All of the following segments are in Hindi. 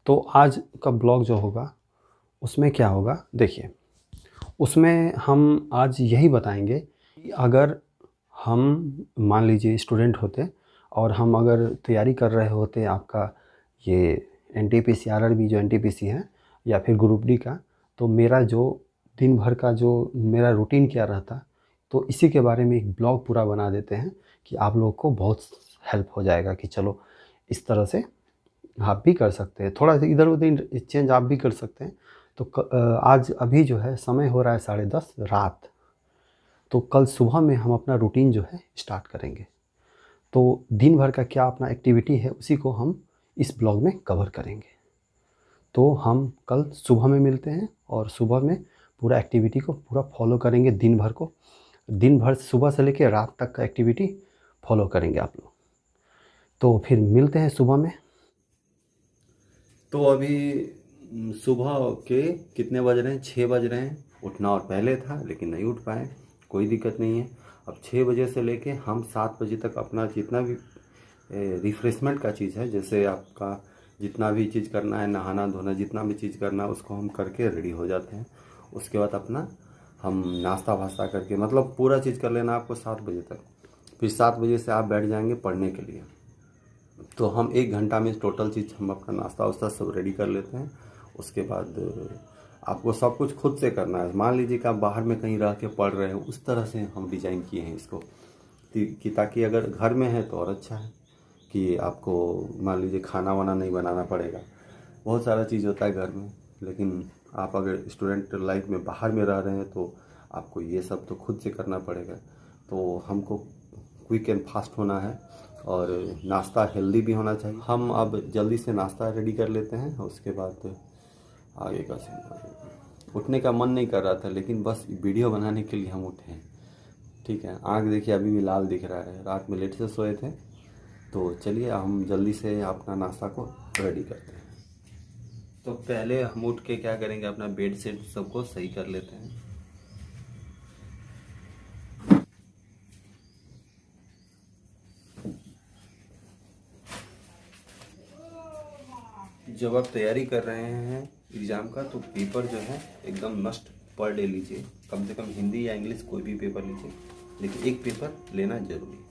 तो आज का ब्लॉग जो होगा उसमें क्या होगा देखिए, उसमें हम आज यही बताएंगे कि अगर हम मान लीजिए स्टूडेंट होते और हम अगर तैयारी कर रहे होते आपका ये एनटीपीसी आरआरबी जो एनटीपीसी है या फिर ग्रुप डी का, तो मेरा जो दिन भर का जो मेरा रूटीन क्या रहता, तो इसी के बारे में एक ब्लॉग पूरा बना देते हैं कि आप लोग को बहुत हेल्प हो जाएगा कि चलो इस तरह से आप भी कर सकते हैं, थोड़ा सा इधर उधर चेंज आप भी कर सकते हैं। तो आज अभी जो है समय हो रहा है 10:30 रात, तो कल सुबह में हम अपना रूटीन जो है स्टार्ट करेंगे। तो दिन भर का क्या अपना एक्टिविटी है उसी को हम इस ब्लॉग में कवर करेंगे। तो हम कल सुबह में मिलते हैं और सुबह में पूरा एक्टिविटी को पूरा फॉलो करेंगे, दिन भर को, दिन भर सुबह से लेकर रात तक का एक्टिविटी फॉलो करेंगे आप लोग। तो फिर मिलते हैं सुबह में। तो अभी सुबह के कितने बज रहे हैं, 6 बज रहे हैं। उठना और पहले था लेकिन नहीं उठ पाए, कोई दिक्कत नहीं है। अब 6 बजे से लेके हम 7 बजे तक अपना जितना भी रिफ्रेशमेंट का चीज़ है, जैसे आपका जितना भी चीज़ करना है, नहाना धोना जितना भी चीज़ करना है उसको हम करके रेडी हो जाते हैं। उसके बाद अपना हम नाश्ता वास्ता करके मतलब पूरा चीज़ कर लेना आपको 7 बजे तक। फिर 7 बजे से आप बैठ जाएंगे पढ़ने के लिए। तो हम 1 घंटा में टोटल चीज़ हम अपना नाश्ता वास्ता सब रेडी कर लेते हैं। उसके बाद आपको सब कुछ खुद से करना है। मान लीजिए कि आप बाहर में कहीं रह के पढ़ रहे हो, उस तरह से हम डिज़ाइन किए हैं इसको कि ताकि अगर घर में है तो और अच्छा है कि आपको मान लीजिए खाना वाना नहीं बनाना पड़ेगा। बहुत सारा चीज़ होता है घर में, लेकिन आप अगर स्टूडेंट लाइफ में बाहर में रह रहे हैं तो आपको ये सब तो खुद से करना पड़ेगा। तो हमको क्विक एंड फास्ट होना है और नाश्ता हेल्दी भी होना चाहिए। हम अब जल्दी से नाश्ता रेडी कर लेते हैं। उसके बाद आगे का सीन, उठने का मन नहीं कर रहा था लेकिन बस वीडियो बनाने के लिए हम उठे हैं। ठीक है, आँख देखिए अभी भी लाल दिख रहा है, रात में लेट से सोए थे। तो चलिए हम जल्दी से अपना नाश्ता को रेडी करते हैं। तो पहले हम उठ के क्या करेंगे, अपना बेड सेट सबको सही कर लेते हैं। जब आप तैयारी कर रहे हैं एग्ज़ाम का तो पेपर जो है एकदम मस्ट पर डे लीजिए। कम से कम हिंदी या इंग्लिश कोई भी पेपर लीजिए, लेकिन एक पेपर लेना जरूरी है।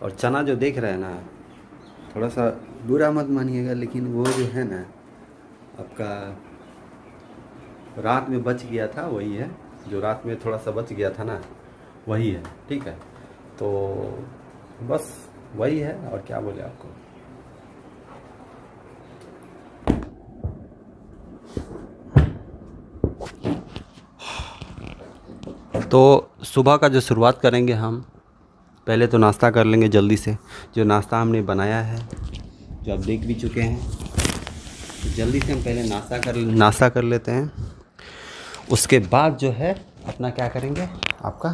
और चना जो देख रहे हैं ना, थोड़ा सा बुरा मत मानिएगा, लेकिन वो जो है ना आपका रात में बच गया था, वही है जो रात में थोड़ा सा बच गया था ना, वही है। ठीक है, तो बस वही है, और क्या बोले आपको। तो सुबह का जो शुरुआत करेंगे हम, पहले तो नाश्ता कर लेंगे जल्दी से। जो नाश्ता हमने बनाया है, जो आप देख भी चुके हैं, तो जल्दी से हम पहले नाश्ता कर लेते हैं। उसके बाद जो है अपना क्या करेंगे, आपका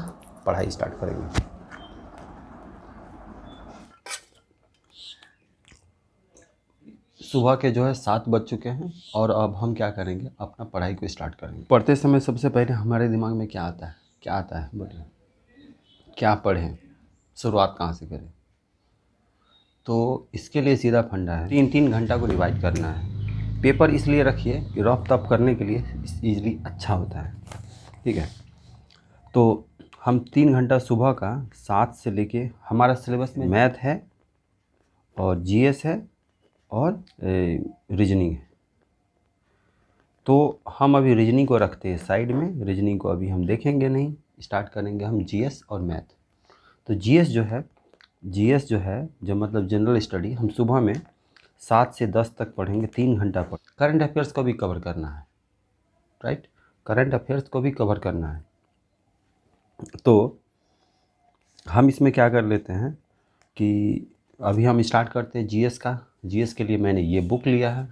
पढ़ाई स्टार्ट करेंगे। सुबह के जो है 7 बज चुके हैं और अब हम क्या करेंगे, अपना पढ़ाई को स्टार्ट करेंगे। पढ़ते समय सबसे पहले हमारे दिमाग में क्या आता है बोलिए, क्या पढ़ें, शुरुआत कहाँ से करें। तो इसके लिए सीधा फंडा है, 3-3 घंटा को रिवाइज करना है। पेपर इसलिए रखिए कि रफ तफ करने के लिए ईज़िली अच्छा होता है, ठीक है। तो हम 3 घंटा सुबह का 7 से लेके, हमारा सिलेबस में मैथ है और जीएस है और रीजनिंग है। तो हम अभी रीजनिंग को रखते हैं साइड में, रीजनिंग को अभी हम देखेंगे नहीं, स्टार्ट करेंगे हम जीएस और मैथ। तो जीएस जो है जो मतलब जनरल स्टडी, हम सुबह में 7 से 10 तक पढ़ेंगे, 3 घंटा पढ़। करंट अफेयर्स को भी कवर करना है, राइट, करंट अफेयर्स को भी कवर करना है। तो हम इसमें क्या कर लेते हैं कि अभी हम स्टार्ट करते हैं जीएस का। जीएस के लिए मैंने ये बुक लिया है,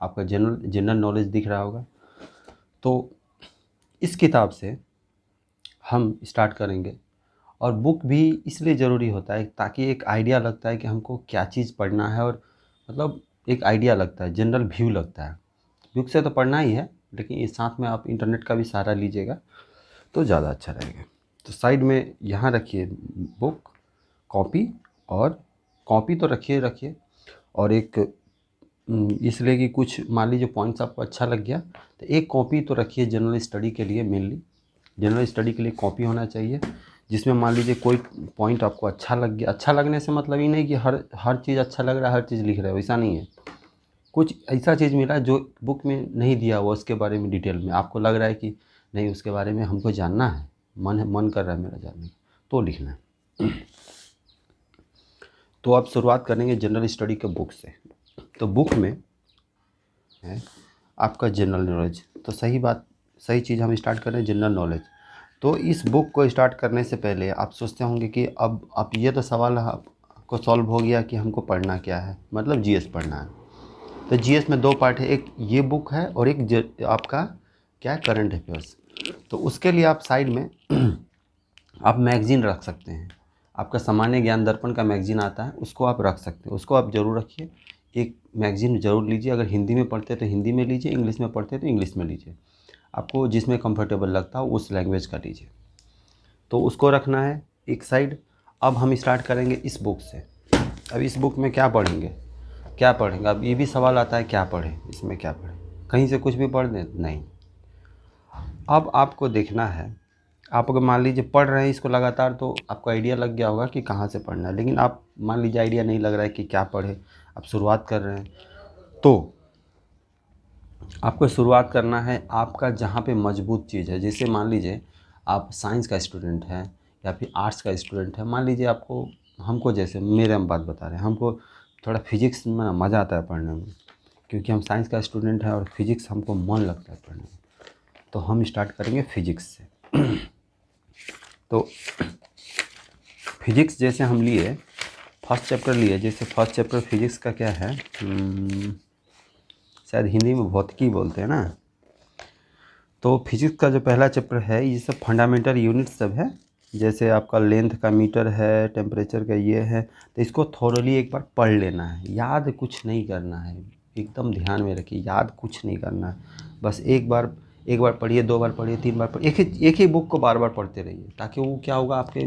आपका जनरल नॉलेज दिख रहा होगा। तो इस किताब से हम स्टार्ट करेंगे। और बुक भी इसलिए ज़रूरी होता है ताकि एक आइडिया लगता है कि हमको क्या चीज़ पढ़ना है, और मतलब एक आइडिया लगता है, जनरल व्यू लगता है। बुक से तो पढ़ना ही है, लेकिन इस साथ में आप इंटरनेट का भी सहारा लीजिएगा तो ज़्यादा अच्छा रहेगा। तो साइड में यहाँ रखिए बुक, कॉपी तो रखिए और एक इसलिए कि कुछ मान लीजिए पॉइंट्स आपको अच्छा लग गया तो एक कॉपी तो रखिए जनरल स्टडी के लिए। मेनली जनरल स्टडी के लिए कॉपी होना चाहिए, जिसमें मान लीजिए कोई पॉइंट आपको अच्छा लग गया। अच्छा लगने से मतलब ये नहीं कि हर चीज़ अच्छा लग रहा है, हर चीज़ लिख रहे हो, ऐसा नहीं है। कुछ ऐसा चीज़ मिला जो बुक में नहीं दिया हुआ, उसके बारे में डिटेल में आपको लग रहा है कि नहीं, उसके बारे में हमको जानना है, मन कर रहा है मेरा जानने का, तो लिखना है। तो आप शुरुआत करेंगे जनरल स्टडी के बुक से। तो बुक में है आपका जनरल नॉलेज। तो सही चीज़ हम स्टार्ट कर रहे हैं, जनरल नॉलेज। तो इस बुक को स्टार्ट करने से पहले आप सोचते होंगे कि अब आप ये तो सवाल आपको सॉल्व हो गया कि हमको पढ़ना क्या है, मतलब जीएस पढ़ना है। तो जीएस में 2 पार्ट है, एक ये बुक है और एक आपका क्या है, करंट अफेयर्स। तो उसके लिए आप साइड में आप मैगज़ीन रख सकते हैं। आपका सामान्य ज्ञान दर्पण का मैगज़ीन आता है, उसको आप रख सकते हैं, उसको आप ज़रूर रखिए। एक मैगज़ीन ज़रूर लीजिए, अगर हिंदी में पढ़ते हैं तो हिंदी में लीजिए, इंग्लिश में पढ़ते हैं तो इंग्लिश में लीजिए, आपको जिसमें कंफर्टेबल लगता हो उस लैंग्वेज का लीजिए। तो उसको रखना है एक साइड। अब हम स्टार्ट करेंगे इस बुक से। अब इस बुक में क्या पढ़ेंगे। अब ये भी सवाल आता है, क्या पढ़ें, इसमें क्या पढ़ें, कहीं से कुछ भी पढ़ दें, नहीं। अब आपको देखना है, आप अगर मान लीजिए पढ़ रहे हैं इसको लगातार तो आपको आइडिया लग गया होगा कि कहाँ से पढ़ना है। लेकिन आप मान लीजिए आइडिया नहीं लग रहा है कि क्या पढ़े, आप शुरुआत कर रहे हैं, तो आपको शुरुआत करना है आपका जहाँ पे मजबूत चीज़ है। जैसे मान लीजिए आप साइंस का स्टूडेंट हैं या फिर आर्ट्स का स्टूडेंट है। मान लीजिए हमको जैसे मेरे हम बात बता रहे हैं, हमको थोड़ा फिजिक्स में मज़ा आता है पढ़ने में, क्योंकि हम साइंस का स्टूडेंट हैं और फिजिक्स हमको मन लगता है पढ़ने में। तो हम स्टार्ट करेंगे फिजिक्स से। तो फिजिक्स जैसे हम लिए, फर्स्ट चैप्टर लिए, जैसे फर्स्ट चैप्टर फिजिक्स का क्या है, शायद हिंदी में भौतिकी बोलते हैं ना। तो फिजिक्स का जो पहला चैप्टर है ये सब फंडामेंटल यूनिट सब है। जैसे आपका लेंथ का मीटर है, टेम्परेचर का ये है। तो इसको थोरली एक बार पढ़ लेना है, याद कुछ नहीं करना है, एकदम ध्यान में रखिए, याद कुछ नहीं करना है। बस एक बार पढ़िए, 2 बार पढ़िए, 3 बार पढ़िए, एक ही बुक को बार बार पढ़ते रहिए, ताकि वो क्या होगा आपके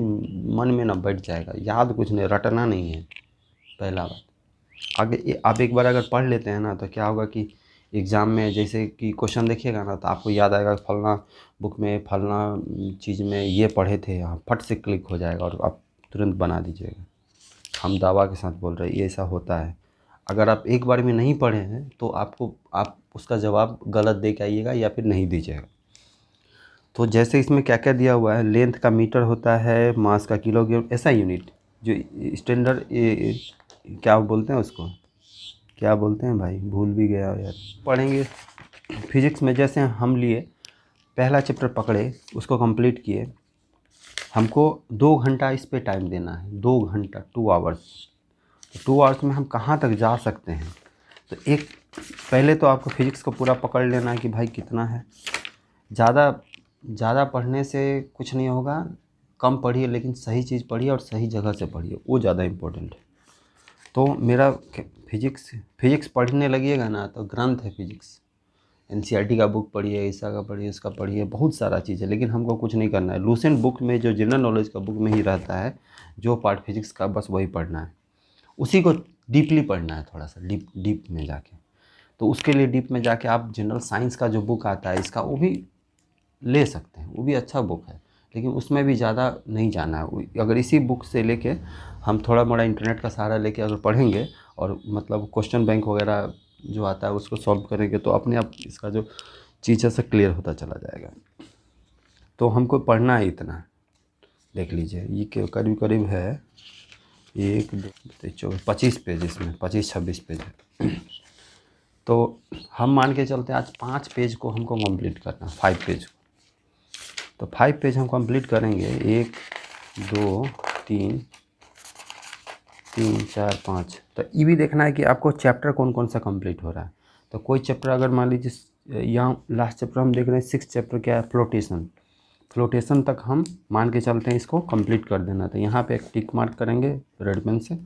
मन में ना बैठ जाएगा। याद कुछ नहीं, रटना नहीं है, पहला बात। आगे आप एक बार अगर पढ़ लेते हैं ना तो क्या होगा कि एग्ज़ाम में जैसे कि क्वेश्चन देखिएगा ना तो आपको याद आएगा, फलना बुक में फलना चीज़ में ये पढ़े थे, यहाँ फट से क्लिक हो जाएगा और आप तुरंत बना दीजिएगा। हम दावा के साथ बोल रहे हैं, ये ऐसा होता है। अगर आप एक बार में नहीं पढ़े हैं तो आप उसका जवाब गलत दे के आइएगा या फिर नहीं दीजिएगा। तो जैसे इसमें क्या क्या दिया हुआ है, लेंथ का मीटर होता है, मास का किलोग्राम, ऐसा यूनिट जो स्टैंडर्ड क्या बोलते हैं उसको, क्या बोलते हैं भाई, भूल भी गया यार। पढ़ेंगे फिजिक्स में, जैसे हम लिए पहला चैप्टर पकड़े, उसको कंप्लीट किए। हमको 2 घंटा इस पे टाइम देना है, 2 घंटा, 2 आवर्स। 2 आवर्स में हम कहाँ तक जा सकते हैं। तो एक पहले तो आपको फिजिक्स को पूरा पकड़ लेना है कि भाई कितना है। ज़्यादा पढ़ने से कुछ नहीं होगा, कम पढ़िए लेकिन सही चीज़ पढ़िए और सही जगह से पढ़िए, वो ज़्यादा इम्पोर्टेंट है। तो मेरा फिजिक्स पढ़ने लगिएगा ना तो ग्रंथ है फिजिक्स। एनसीईआरटी का बुक पढ़िए, ईसा का पढ़िए, इसका पढ़िए, बहुत सारा चीज़ है, लेकिन हमको कुछ नहीं करना है। लूसेंट बुक में जो जनरल नॉलेज का बुक में ही रहता है जो पार्ट फिजिक्स का, बस वही पढ़ना है, उसी को डीपली पढ़ना है, थोड़ा सा डीप में जाके। तो उसके लिए डीप में जाके आप जनरल साइंस का जो बुक आता है इसका, वो भी ले सकते हैं, वो भी अच्छा बुक है, लेकिन उसमें भी ज़्यादा नहीं जाना है। अगर इसी बुक से लेके हम थोड़ा मोड़ा इंटरनेट का सहारा लेके अगर पढ़ेंगे और मतलब क्वेश्चन बैंक वगैरह जो आता है उसको सॉल्व करेंगे तो अपने आप इसका जो चीज़ है से क्लियर होता चला जाएगा। तो हमको पढ़ना है इतना, देख लीजिए ये करीब करीब है 1 2 3 4 25 पेज, इसमें 25-26 पेज है। तो हम मान के चलते हैं आज 5 पेज को हमको कंप्लीट करना, 5 पेज को। तो 5 पेज हम कंप्लीट करेंगे, 1 2 3 4 5। तो ये भी देखना है कि आपको चैप्टर कौन कौन सा कंप्लीट हो रहा है। तो कोई चैप्टर अगर मान लीजिए यहाँ लास्ट चैप्टर हम देख रहे हैं 6 चैप्टर क्या है, फ्लोटेशन तक हम मान के चलते हैं इसको कंप्लीट कर देना। तो यहाँ पे एक टिक मार्क करेंगे रेड पेन से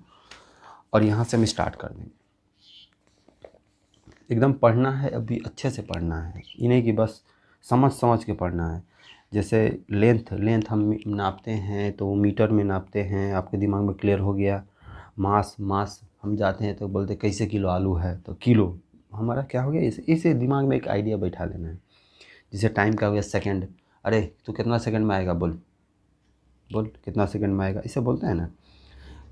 और यहाँ से हम स्टार्ट कर देंगे। एकदम पढ़ना है, अभी अच्छे से पढ़ना है, ये नहीं कि बस समझ के पढ़ना है। जैसे लेंथ हम नापते हैं तो मीटर में नापते हैं, आपके दिमाग में क्लियर हो गया। मास हम जाते हैं तो बोलते कैसे किलो आलू है, तो किलो हमारा क्या हो गया, इसे दिमाग में एक आइडिया बैठा लेना है। जैसे टाइम का हो गया सेकंड, अरे तू कितना सेकंड में आएगा, बोल कितना सेकंड में आएगा, इसे बोलते हैं ना।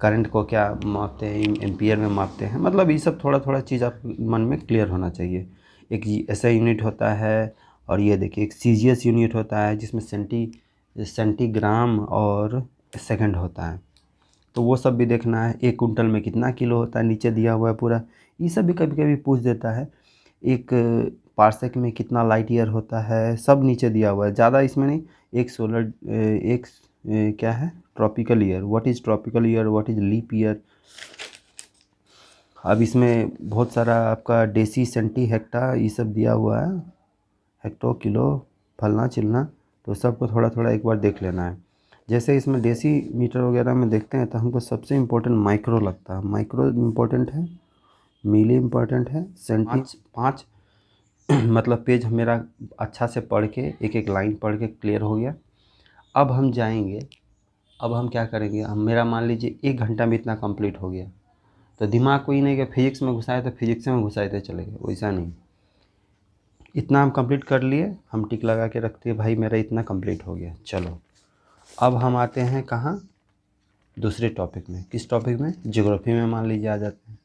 करंट को क्या मापते हैं, एम्पियर में मापते हैं। मतलब ये सब थोड़ा चीज़ आप मन में क्लियर होना चाहिए। एक ऐसा यूनिट होता है, और ये देखिए एक सीजीएस यूनिट होता है जिसमें सेंटीग्राम और सेकंड होता है। तो वो सब भी देखना है। 1 कुंटल में कितना किलो होता है, नीचे दिया हुआ है पूरा। ये सब भी कभी कभी पूछ देता है। एक पार्सेक में कितना लाइट ईयर होता है, सब नीचे दिया हुआ है, ज़्यादा इसमें नहीं। एक क्या है, tropical year, what is tropical year, what is leap year. अब इसमें बहुत सारा आपका डेसी, सेंटी, हेक्टा ये सब दिया हुआ है, हेक्टो, किलो, फलना चिलना। तो सबको थोड़ा एक बार देख लेना है। जैसे इसमें डेसी मीटर वगैरह में देखते हैं तो हमको सबसे इम्पोर्टेंट माइक्रो लगता है। माइक्रो इम्पोर्टेंट है, मिली इम्पोर्टेंट है, सेंटी। 5 मतलब पेज मेरा अच्छा से पढ़ के एक लाइन पढ़ के क्लियर हो गया। अब हम जाएंगे, अब हम क्या करेंगे, हम मेरा मान लीजिए 1 घंटा में इतना कंप्लीट हो गया। तो दिमाग को ही नहीं कि फिजिक्स में घुसाए तो फिजिक्स में घुसाए चले गए, वैसा नहीं। इतना हम कंप्लीट कर लिए, हम टिक लगा के रखते हैं भाई मेरा इतना कंप्लीट हो गया। चलो अब हम आते हैं कहाँ, दूसरे टॉपिक में। किस टॉपिक में, ज्योग्राफी में मान लीजिए आ जाते हैं।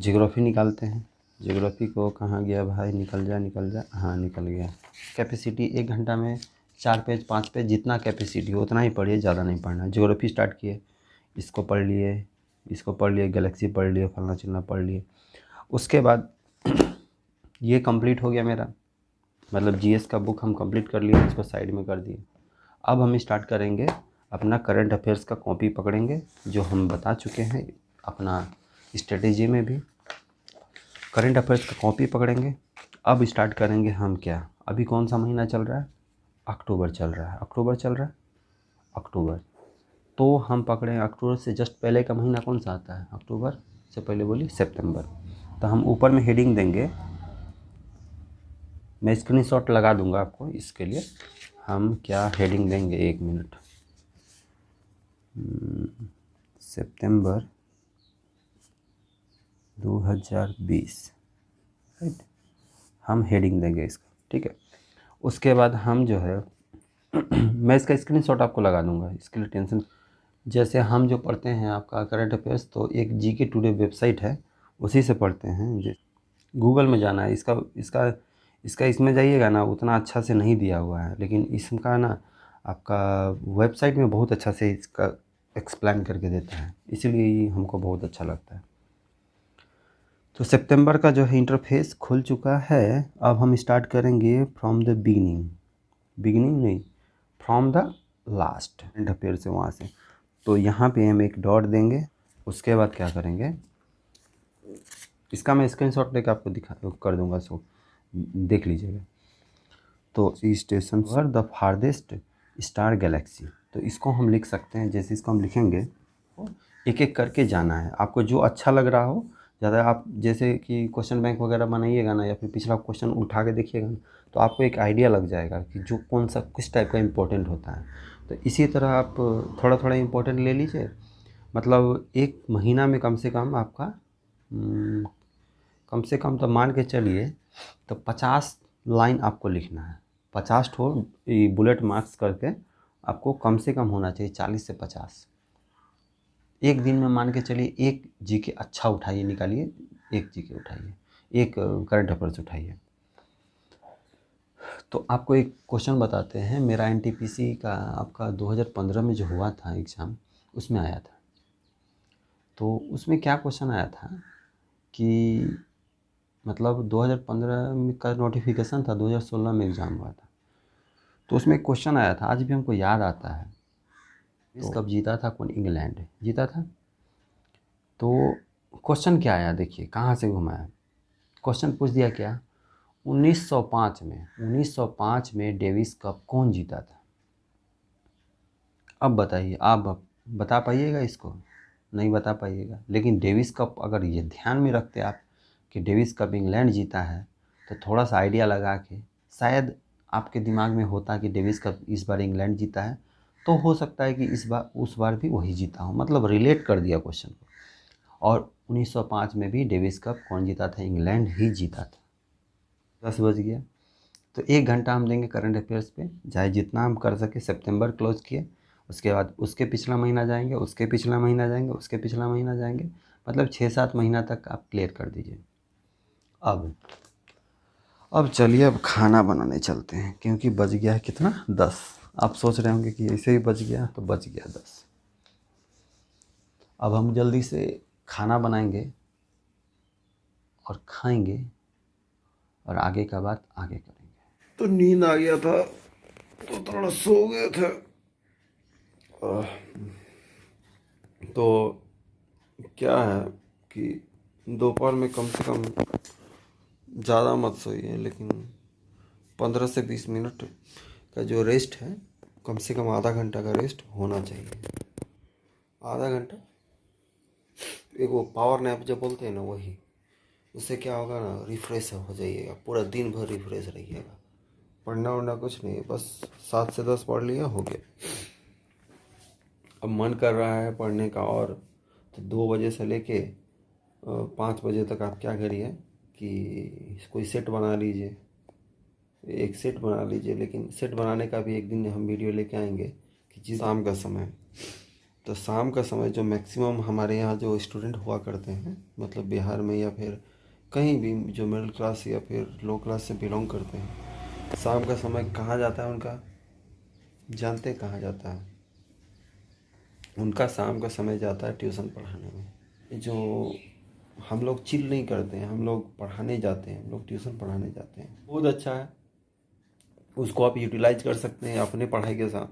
ज्योग्राफी निकालते हैं। ज्योग्राफी को कहाँ गया भाई, निकल जा, हाँ निकल गया। कैपेसिटी 1 घंटा में 4 पेज 5 पेज, जितना कैपेसिटी हो उतना ही पढ़िए, ज़्यादा नहीं पढ़ना। ज्योग्राफी स्टार्ट किए, इसको पढ़ लिए, गैलेक्सी पढ़ लिए, फलना चिलना पढ़ लिए। उसके बाद ये कंप्लीट हो गया मेरा, मतलब जीएस का बुक हम कंप्लीट कर लिए, इसको साइड में कर दिए। अब हम स्टार्ट करेंगे अपना करंट अफेयर्स का कॉपी पकड़ेंगे, जो हम बता चुके हैं अपना स्ट्रेटेजी में भी। करंट अफेयर्स का कॉपी पकड़ेंगे। अब स्टार्ट करेंगे हम क्या, अभी कौन सा महीना चल रहा है, अक्टूबर चल रहा है। अक्टूबर तो हम पकड़ें, अक्टूबर से जस्ट पहले का महीना कौन सा आता है, अक्टूबर से पहले बोलिए सितंबर। तो हम ऊपर में हेडिंग देंगे, मैं स्क्रीनशॉट लगा दूंगा आपको। इसके लिए हम क्या हेडिंग देंगे, 1 मिनट, सितंबर 2020, राइट। हम हेडिंग देंगे इसका, ठीक है। उसके बाद हम जो है मैं इसका स्क्रीनशॉट आपको लगा दूंगा, इसके लिए टेंशन। जैसे हम जो पढ़ते हैं आपका करंट अफेयर्स, तो एक जीके टुडे वेबसाइट है, उसी से पढ़ते हैं। गूगल में जाना है, इसका इसमें जाइएगा ना, उतना अच्छा से नहीं दिया हुआ है, लेकिन इसका ना आपका वेबसाइट में बहुत अच्छा से इसका एक्सप्लेन करके देता है, इसीलिए ये हमको बहुत अच्छा लगता है। तो सितंबर का जो है इंटरफेस खुल चुका है। अब हम स्टार्ट करेंगे फ्रॉम द बिगिनिंग नहीं, from the last current affair से, वहाँ से। तो यहाँ पे हम एक डॉट देंगे। उसके बाद क्या करेंगे, इसका मैं स्क्रीनशॉट लेकर आपको दिखा कर दूंगा, सो देख लीजिएगा। तो station for the farthest star Galaxy, तो इसको हम लिख सकते हैं। जैसे इसको हम लिखेंगे, एक एक करके जाना है, आपको जो अच्छा लग रहा हो। ज़्यादा आप जैसे कि क्वेश्चन बैंक वगैरह बनाइएगा ना, या फिर पिछला क्वेश्चन उठा के देखिएगा ना, तो आपको एक आइडिया लग जाएगा कि जो कौन सा किस टाइप का इम्पोर्टेंट होता है। तो इसी तरह आप थोड़ा थोड़ा इम्पोर्टेंट ले लीजिए। मतलब एक महीना में कम से कम आपका कम से कम तो मान के चलिए तो 50 लाइन आपको लिखना है। 50 ठो बुलेट मार्क्स करके आपको कम से कम होना चाहिए 40 से 50। एक दिन में मान के चलिए एक जीके अच्छा उठाइए, निकालिए, एक जीके उठाइए, एक करंट अफेयर्स उठाइए। तो आपको एक क्वेश्चन बताते हैं। मेरा एनटीपीसी का आपका 2015 में जो हुआ था एग्ज़ाम, उसमें आया था। तो उसमें क्या क्वेश्चन आया था कि मतलब 2015 में का नोटिफिकेशन था, 2016 में एग्ज़ाम हुआ था। तो उसमें क्वेश्चन आया था, आज भी हमको याद आता है। इस कब जीता था कौन? इंग्लैंड जीता था। तो क्वेश्चन क्या आया देखिए, कहाँ से घुमाया। क्वेश्चन पूछ दिया क्या, 1905 में डेविस कप कौन जीता था। अब बताइए, आप बता पाइएगा इसको? नहीं बता पाइएगा। लेकिन डेविस कप अगर ये ध्यान में रखते आप कि डेविस कप इंग्लैंड जीता है, तो थोड़ा सा आइडिया लगा के शायद आपके दिमाग में होता कि डेविस कप इस बार इंग्लैंड जीता है, तो हो सकता है कि इस बार उस बार भी वही जीता हो। मतलब रिलेट कर दिया क्वेश्चन को। और 1905 में भी डेविस कप कौन जीता था? इंग्लैंड ही जीता था। 10 बज गया। तो 1 घंटा हम देंगे करंट अफेयर्स पे, चाहे जितना हम कर सके। सितंबर क्लोज किए, उसके बाद उसके पिछला महीना जाएंगे, उसके पिछला महीना जाएंगे, उसके पिछला महीना जाएंगे। मतलब 6-7 महीना तक आप क्लियर कर दीजिए। अब चलिए, अब खाना बनाने चलते हैं, क्योंकि बज गया है कितना? 10। आप सोच रहे होंगे कि ऐसे ही बज गया, तो बज गया 10। अब हम जल्दी से खाना बनाएंगे और खाएंगे, और आगे का बात आगे करेंगे। तो नींद आ गया था, तो थोड़ा सो गए थे। तो क्या है कि दोपहर में कम से कम ज़्यादा मत सोइए, लेकिन 15 से 20 मिनट का जो रेस्ट है, कम से कम आधा घंटा का रेस्ट होना चाहिए। आधा घंटा, एक वो पावर नैप जो बोलते हैं ना, वही। उससे क्या होगा ना, रिफ्रेश हो जाइएगा, पूरा दिन भर रिफ्रेश रहिएगा। पढ़ना वढ़ना कुछ नहीं, बस 7 से 10 पढ़ लिया, हो गया। अब मन कर रहा है पढ़ने का, और तो 2 बजे से लेके 5 बजे तक आप क्या करिए कि कोई सेट बना लीजिए, एक सेट बना लीजिए। लेकिन सेट बनाने का भी एक दिन हम वीडियो लेके आएंगे कि जिस शाम का समय, तो शाम का समय जो मैक्सिमम हमारे यहाँ जो स्टूडेंट हुआ करते हैं, मतलब बिहार में या फिर कहीं भी जो मिडिल क्लास या फिर लो क्लास से बिलोंग करते हैं, शाम का समय कहाँ जाता है उनका? जानते हैं कहाँ जाता है? उनका शाम का समय जाता है ट्यूशन पढ़ाने में। जो हम लोग चिल नहीं करते हैं, हम लोग पढ़ाने जाते हैं, हम लोग ट्यूशन पढ़ाने जाते हैं। बहुत अच्छा है, उसको आप यूटिलाइज कर सकते हैं अपने पढ़ाई के साथ।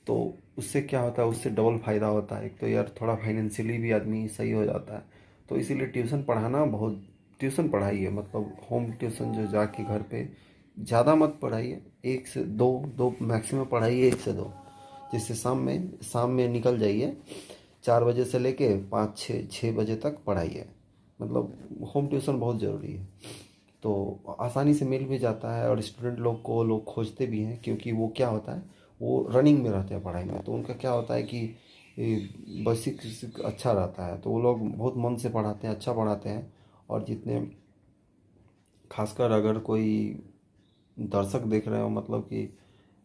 तो उससे क्या होता है, उससे डबल फ़ायदा होता है। एक तो यार थोड़ा फाइनेंशियली भी आदमी सही हो जाता है। तो इसीलिए ट्यूशन पढ़ाना बहुत, ट्यूशन पढ़ाइए, मतलब होम ट्यूशन जो जाके घर पे ज़्यादा मत पढ़ाइए, 1 से 2 मैक्सिमम पढ़ाइए, 1 से 2। जिससे शाम में निकल जाइए, 4 बजे से लेके 5-6 बजे तक पढ़ाइए। मतलब होम ट्यूशन बहुत ज़रूरी है। तो आसानी से मिल भी जाता है, और स्टूडेंट लोग को लोग खोजते भी हैं, क्योंकि वो क्या होता है, वो रनिंग में रहते हैं पढ़ाई में। तो उनका क्या होता है कि बेसिक अच्छा रहता है, तो वो लोग बहुत मन से पढ़ाते हैं, अच्छा पढ़ाते हैं। और जितने, खासकर अगर कोई दर्शक देख रहे हो, मतलब कि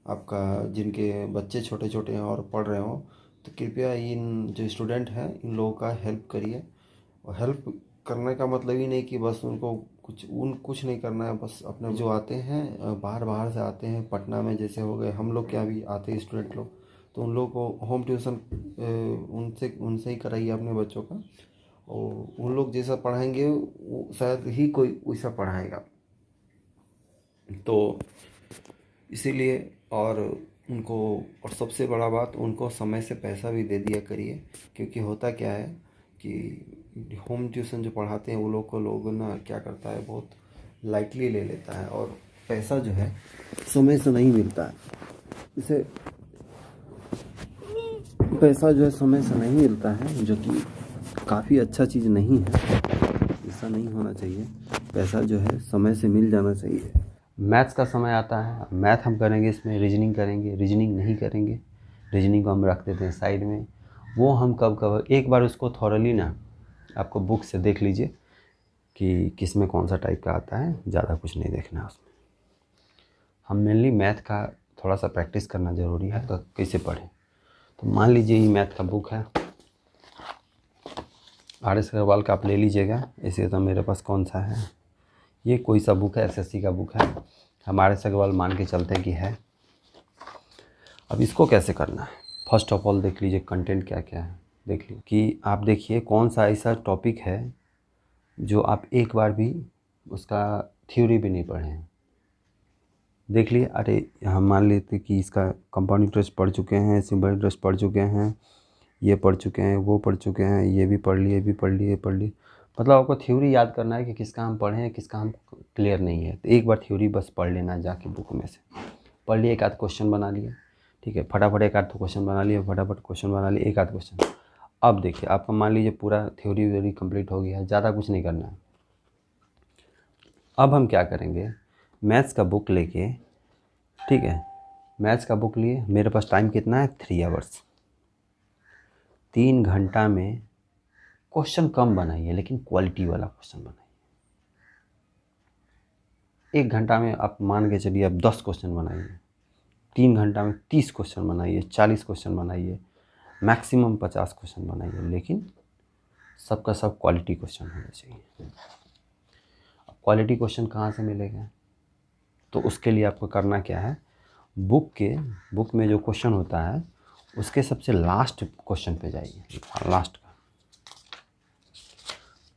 आपका जिनके बच्चे छोटे छोटे हैं और पढ़ रहे हो, तो कृपया इन जो स्टूडेंट हैं, इन लोगों का हेल्प करिए। और हेल्प करने का मतलब ही नहीं कि बस उनको कुछ नहीं करना है। बस अपने जो आते हैं, बाहर से आते हैं, पटना में जैसे हो गए, हम लोग क्या भी आते हैं स्टूडेंट लोग, तो उन लोग को होम ट्यूशन उनसे ही कराइए अपने बच्चों का। और उन लोग जैसा पढ़ाएंगे, वो शायद ही कोई वैसा पढ़ाएगा। तो इसीलिए, और उनको, और सबसे बड़ा बात, उनको समय से पैसा भी दे दिया करिए। क्योंकि होता क्या है कि होम ट्यूशन जो पढ़ाते हैं, वो लोग ना क्या करता है, बहुत लाइटली ले लेता है, और पैसा जो है समय से नहीं मिलता है। इसे पैसा जो है समय से नहीं मिलता है, जो कि काफ़ी अच्छा चीज़ नहीं है। ऐसा नहीं होना चाहिए। पैसा जो है समय से मिल जाना चाहिए। मैथ्स का समय आता है, मैथ हम करेंगे, इसमें रीजनिंग करेंगे, रीजनिंग नहीं करेंगे, रीजनिंग को हम रख देते हैं साइड में। वो हम कब एक बार उसको थॉरली ना आपको बुक से देख लीजिए कि किस में कौन सा टाइप का आता है, ज़्यादा कुछ नहीं देखना है उसमें। हम मेनली मैथ का थोड़ा सा प्रैक्टिस करना ज़रूरी है, तो कैसे पढ़ें। तो मान लीजिए ये मैथ का बुक है, RS अग्रवाल का आप ले लीजिएगा। ऐसे तो मेरे पास कौन सा है, ये कोई सा बुक है, SSC का बुक है, हम RS अग्रवाल मान के चलते हैं कि है। अब इसको कैसे करना है, फर्स्ट ऑफ ऑल देख लीजिए कंटेंट क्या क्या है। देख लीजिए कि आप देखिए कौन सा ऐसा टॉपिक है जो आप एक बार भी उसका थ्योरी भी नहीं पढ़े हैं। देख लिए, अरे हम मान लेते कि इसका कंपाउंड इंटरेस्ट पढ़ चुके हैं, सिंपल इंटरेस्ट पढ़ चुके हैं, ये पढ़ चुके हैं, वो पढ़ चुके हैं, ये भी पढ़ लिए, ये भी पढ़ लिए, ये पढ़ लिए। मतलब आपको थ्योरी याद करना है कि किसका हम पढ़े हैं, किसका हम क्लियर नहीं है। तो एक बार थ्योरी बस पढ़ लेना, जाके बुक में से पढ़ लिए, एक आध क्वेश्चन बना लिए, ठीक है, फटाफट एक आध क्वेश्चन बना लिए, फटाफट क्वेश्चन बना लिए, एक आध क्वेश्चन। अब देखिए आपका मान लीजिए पूरा थ्योरी व्योरी कंप्लीट हो गया है, ज़्यादा कुछ नहीं करना है। अब हम क्या करेंगे, मैथ्स का बुक लेके, ठीक है, मैथ्स का बुक लिए, मेरे पास टाइम कितना है, 3 आवर्स। 3 घंटा में क्वेश्चन कम बनाइए, लेकिन क्वालिटी वाला क्वेश्चन बनाइए। 1 घंटा में आप मान के चलिए आप 10 क्वेश्चन बनाइए, 3 घंटा में 30 क्वेश्चन बनाइए, 40 क्वेश्चन बनाइए, मैक्सिमम 50 क्वेश्चन बनाइए, लेकिन सबका सब क्वालिटी क्वेश्चन होना चाहिए। अब क्वालिटी क्वेश्चन कहाँ से मिलेगा, तो उसके लिए आपको करना क्या है, बुक में जो क्वेश्चन होता है उसके सबसे लास्ट क्वेश्चन पे जाइए, लास्ट का।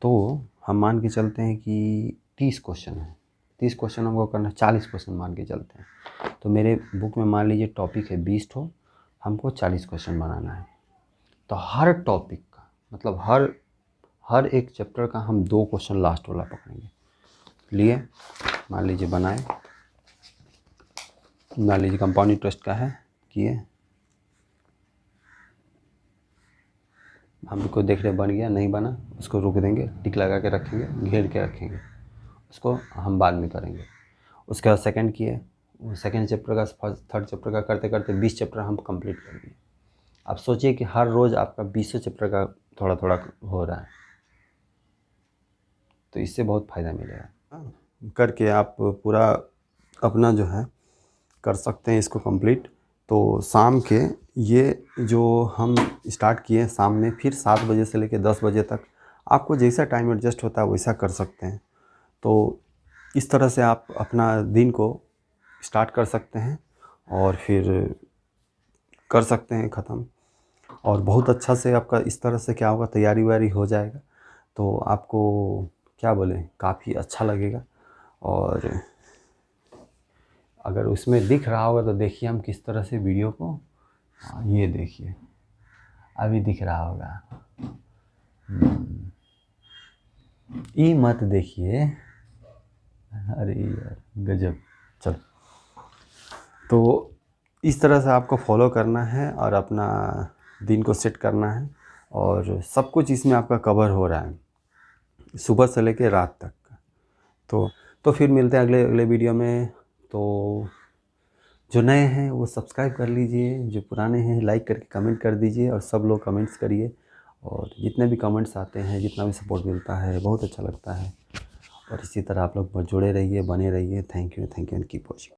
तो हम मान के चलते हैं कि 30 क्वेश्चन है, 30 क्वेश्चन हमको करना, 40 क्वेश्चन मान के चलते हैं। तो मेरे बुक में मान लीजिए टॉपिक है 20 ठो, हमको 40 क्वेश्चन बनाना है। तो हर टॉपिक का मतलब हर एक चैप्टर का हम 2 क्वेश्चन लास्ट वाला पकड़ेंगे। लिए मान लीजिए बनाए, मान लीजिए कंपाउंड इंटरेस्ट का है, किए, हमको देख रहे बन गया, नहीं बना उसको रोक देंगे, टिक लगा के रखेंगे, घेर के रखेंगे, उसको हम बाद में करेंगे। उसके बाद सेकंड किए, सेकंड चैप्टर का थर्ड चैप्टर का करते करते 20 चैप्टर हम कंप्लीट कर दिए। आप सोचिए कि हर रोज़ आपका 20 चैप्टर का थोड़ा थोड़ा हो रहा है, तो इससे बहुत फ़ायदा मिलेगा। करके आप पूरा अपना जो है कर सकते हैं इसको कंप्लीट। तो शाम के ये जो हम स्टार्ट किए शाम में, फिर 7 बजे से लेकर 10 बजे तक आपको जैसा टाइम एडजस्ट होता है वैसा कर सकते हैं। तो इस तरह से आप अपना दिन को स्टार्ट कर सकते हैं और फिर कर सकते हैं ख़त्म। और बहुत अच्छा से आपका इस तरह से क्या होगा, तैयारी वैयारी हो जाएगा, तो आपको क्या बोलें, काफ़ी अच्छा लगेगा। और अगर उसमें दिख रहा होगा तो देखिए हम किस तरह से वीडियो को, ये देखिए अभी दिख रहा होगा, ये मत देखिए, अरे यार गजब। चल, तो इस तरह से आपको फॉलो करना है और अपना दिन को सेट करना है, और सब कुछ इसमें आपका कवर हो रहा है सुबह से लेकर रात तक का। तो फिर मिलते हैं अगले वीडियो में। तो जो नए हैं वो सब्सक्राइब कर लीजिए, जो पुराने हैं लाइक करके कमेंट कर दीजिए, और सब लोग कमेंट्स करिए, और जितने भी कमेंट्स आते हैं, जितना भी सपोर्ट मिलता है बहुत अच्छा लगता है। और इसी तरह आप लोग जुड़े रहिए, बने रहिए। Thank you and keep watching.